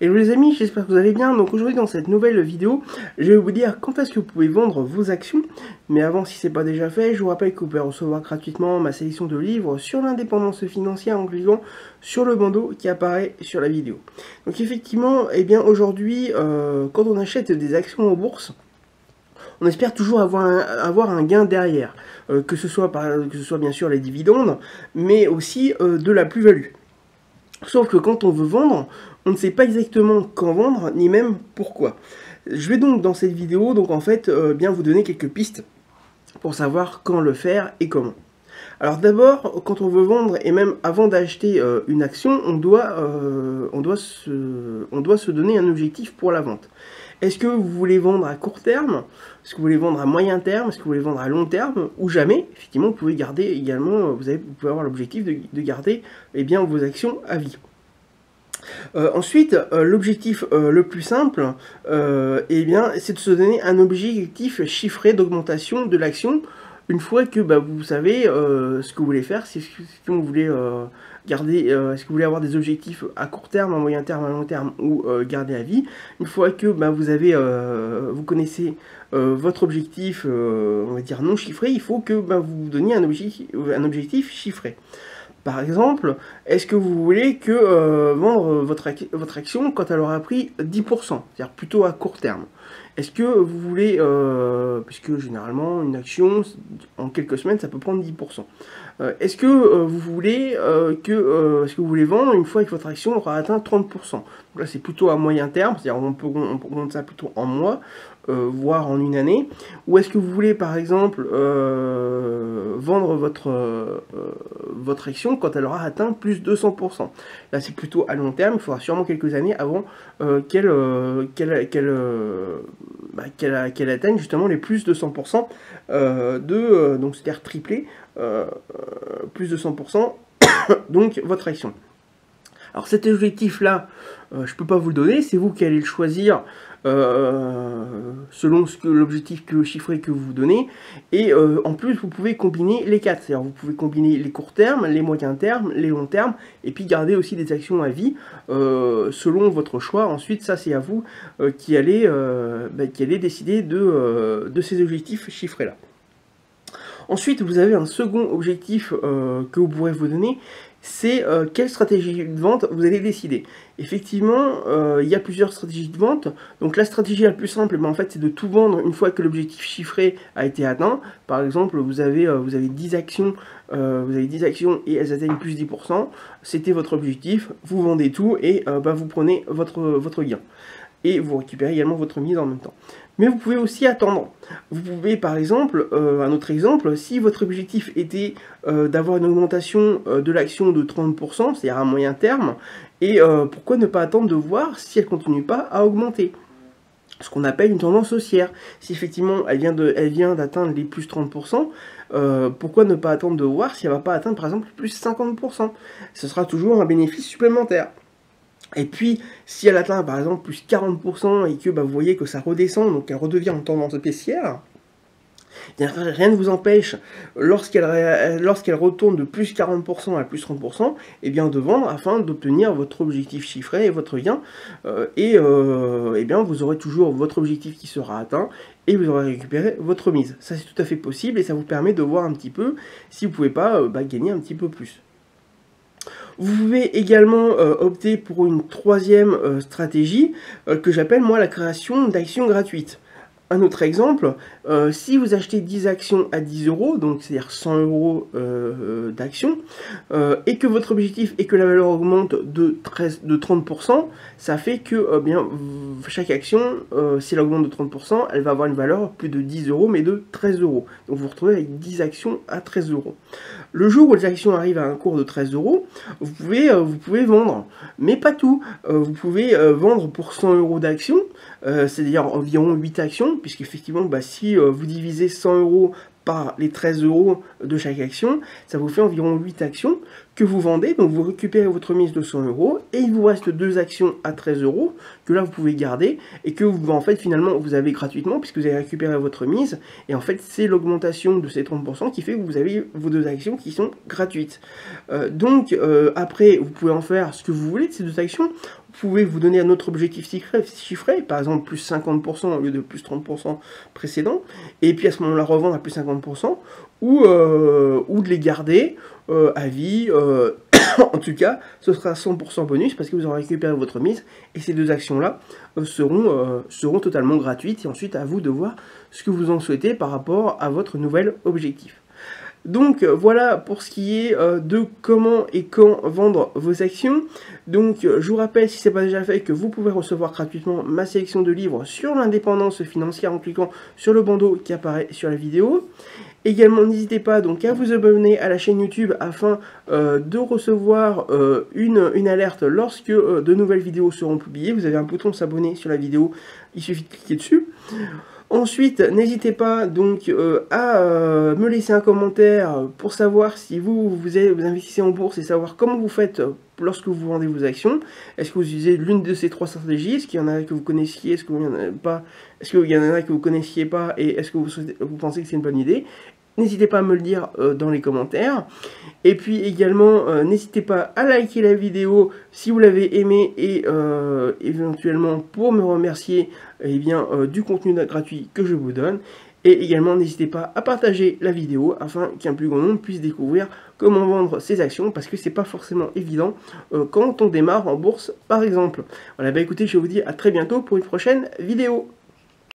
Hello les amis, j'espère que vous allez bien. Donc aujourd'hui dans cette nouvelle vidéo, je vais vous dire quand est-ce que vous pouvez vendre vos actions. Mais avant, si ce n'est pas déjà fait, je vous rappelle que vous pouvez recevoir gratuitement ma sélection de livres sur l'indépendance financière en cliquant sur le bandeau qui apparaît sur la vidéo. Donc effectivement, eh bien aujourd'hui, quand on achète des actions en bourse, on espère toujours avoir un gain derrière, que ce soit bien sûr les dividendes, mais aussi de la plus-value. Sauf que quand on veut vendre, on ne sait pas exactement quand vendre, ni même pourquoi. Je vais donc dans cette vidéo, donc en fait, bien vous donner quelques pistes pour savoir quand le faire et comment. Alors d'abord, quand on veut vendre, et même avant d'acheter une action, on doit se donner un objectif pour la vente. Est-ce que vous voulez vendre à court terme? Est-ce que vous voulez vendre à moyen terme? Est-ce que vous voulez vendre à long terme? Ou jamais? Effectivement, vous pouvez garder également, vous pouvez avoir l'objectif de garder bien, vos actions à vie. Ensuite, l'objectif le plus simple, c'est de se donner un objectif chiffré d'augmentation de l'action une fois que vous savez ce que vous voulez faire, si vous voulez garder, est-ce que vous voulez avoir des objectifs à court terme, à moyen terme, à long terme ou garder à vie. Une fois que vous connaissez votre objectif, on va dire non chiffré, il faut que vous vous donniez un objectif chiffré. Par exemple, est-ce que vous voulez que vendre votre action quand elle aura pris 10%, c'est-à-dire plutôt à court terme? Est-ce que vous voulez, puisque généralement une action, en quelques semaines, ça peut prendre 10%. Est-ce que vous voulez vendre une fois que votre action aura atteint 30%? Donc là, c'est plutôt à moyen terme, c'est-à-dire on peut vendre ça plutôt en mois, voire en une année. Ou est-ce que vous voulez, par exemple, vendre votre action quand elle aura atteint plus de 100%? Là, c'est plutôt à long terme, il faudra sûrement quelques années avant qu'elle atteigne justement les plus de 100% donc c'est-à-dire triplé, plus de 100% donc votre action. Alors cet objectif-là, je ne peux pas vous le donner, c'est vous qui allez le choisir selon l'objectif chiffré que vous vous donnez. Et en plus, vous pouvez combiner les quatre. C'est-à-dire vous pouvez combiner les courts termes, les moyens termes, les longs termes, et puis garder aussi des actions à vie selon votre choix. Ensuite, ça c'est à vous qui allez décider de ces objectifs chiffrés-là. Ensuite, vous avez un second objectif que vous pourrez vous donner, c'est quelle stratégie de vente vous allez décider. Effectivement, il y a plusieurs stratégies de vente. Donc la stratégie la plus simple, en fait, c'est de tout vendre une fois que l'objectif chiffré a été atteint. Par exemple, vous avez 10 actions, et elles atteignent plus 10%. C'était votre objectif, vous vendez tout et vous prenez votre gain. Et vous récupérez également votre mise en même temps. Mais vous pouvez aussi attendre. Vous pouvez par exemple, un autre exemple, si votre objectif était d'avoir une augmentation de l'action de 30%, c'est-à-dire à moyen terme, et pourquoi ne pas attendre de voir si elle ne continue pas à augmenter? Ce qu'on appelle une tendance haussière. Si effectivement elle vient d'atteindre les plus 30%, pourquoi ne pas attendre de voir si elle ne va pas atteindre par exemple plus 50%? Ce sera toujours un bénéfice supplémentaire. Et puis, si elle atteint par exemple plus 40% et que vous voyez que ça redescend, donc elle redevient en tendance baissière, rien ne vous empêche, lorsqu'elle retourne de plus 40% à plus 30%, de vendre afin d'obtenir votre objectif chiffré et votre gain. Vous aurez toujours votre objectif qui sera atteint et vous aurez récupéré votre mise. Ça, c'est tout à fait possible et ça vous permet de voir un petit peu si vous ne pouvez pas gagner un petit peu plus. Vous pouvez également opter pour une troisième stratégie que j'appelle moi la création d'actions gratuites. Un autre exemple, si vous achetez 10 actions à 10 €, donc c'est-à-dire 100 € d'actions, et que votre objectif est que la valeur augmente de 30%, ça fait que chaque action, si elle augmente de 30%, elle va avoir une valeur plus de 10 €, mais de 13 €. Donc vous vous retrouvez avec 10 actions à 13 €. Le jour où les actions arrivent à un cours de 13 €, vous pouvez vendre, mais pas tout. Vous pouvez vendre pour 100 € d'actions, c'est-à-dire environ 8 actions, puisqu'effectivement, si vous divisez 100 € par les 13 € de chaque action, ça vous fait environ 8 actions que vous vendez, donc vous récupérez votre mise de 100 € et il vous reste 2 actions à 13 € que là vous pouvez garder et que vous, en fait finalement vous avez gratuitement puisque vous avez récupéré votre mise, et en fait c'est l'augmentation de ces 30% qui fait que vous avez vos 2 actions qui sont gratuites. Après vous pouvez en faire ce que vous voulez de ces 2 actions. Vous pouvez vous donner un autre objectif chiffré, par exemple plus 50% au lieu de plus 30% précédent, et puis à ce moment-là revendre à plus 50%, ou de les garder à vie. En tout cas, ce sera 100% bonus parce que vous aurez récupéré votre mise, et ces 2 actions-là seront totalement gratuites, et ensuite à vous de voir ce que vous en souhaitez par rapport à votre nouvel objectif. Donc voilà pour ce qui est de comment et quand vendre vos actions. Donc je vous rappelle, si ce n'est pas déjà fait, que vous pouvez recevoir gratuitement ma sélection de livres sur l'indépendance financière en cliquant sur le bandeau qui apparaît sur la vidéo. Également, n'hésitez pas donc à vous abonner à la chaîne YouTube afin de recevoir une alerte lorsque de nouvelles vidéos seront publiées. Vous avez un bouton s'abonner sur la vidéo, il suffit de cliquer dessus. Ensuite, n'hésitez pas donc à me laisser un commentaire pour savoir si vous investissez en bourse et savoir comment vous faites lorsque vous vendez vos actions. Est-ce que vous utilisez l'une de ces 3 stratégies? Est-ce qu'il y en a que vous connaissiez? Est-ce qu'il y en a pas? Est-ce qu'il y en a que vous connaissiez pas? Et est-ce que vous pensez que c'est une bonne idée? N'hésitez pas à me le dire dans les commentaires. Et puis également, n'hésitez pas à liker la vidéo si vous l'avez aimée, et éventuellement pour me remercier du contenu gratuit que je vous donne. Et également, n'hésitez pas à partager la vidéo afin qu'un plus grand nombre puisse découvrir comment vendre ses actions, parce que c'est pas forcément évident quand on démarre en bourse par exemple. Voilà, écoutez, je vous dis à très bientôt pour une prochaine vidéo.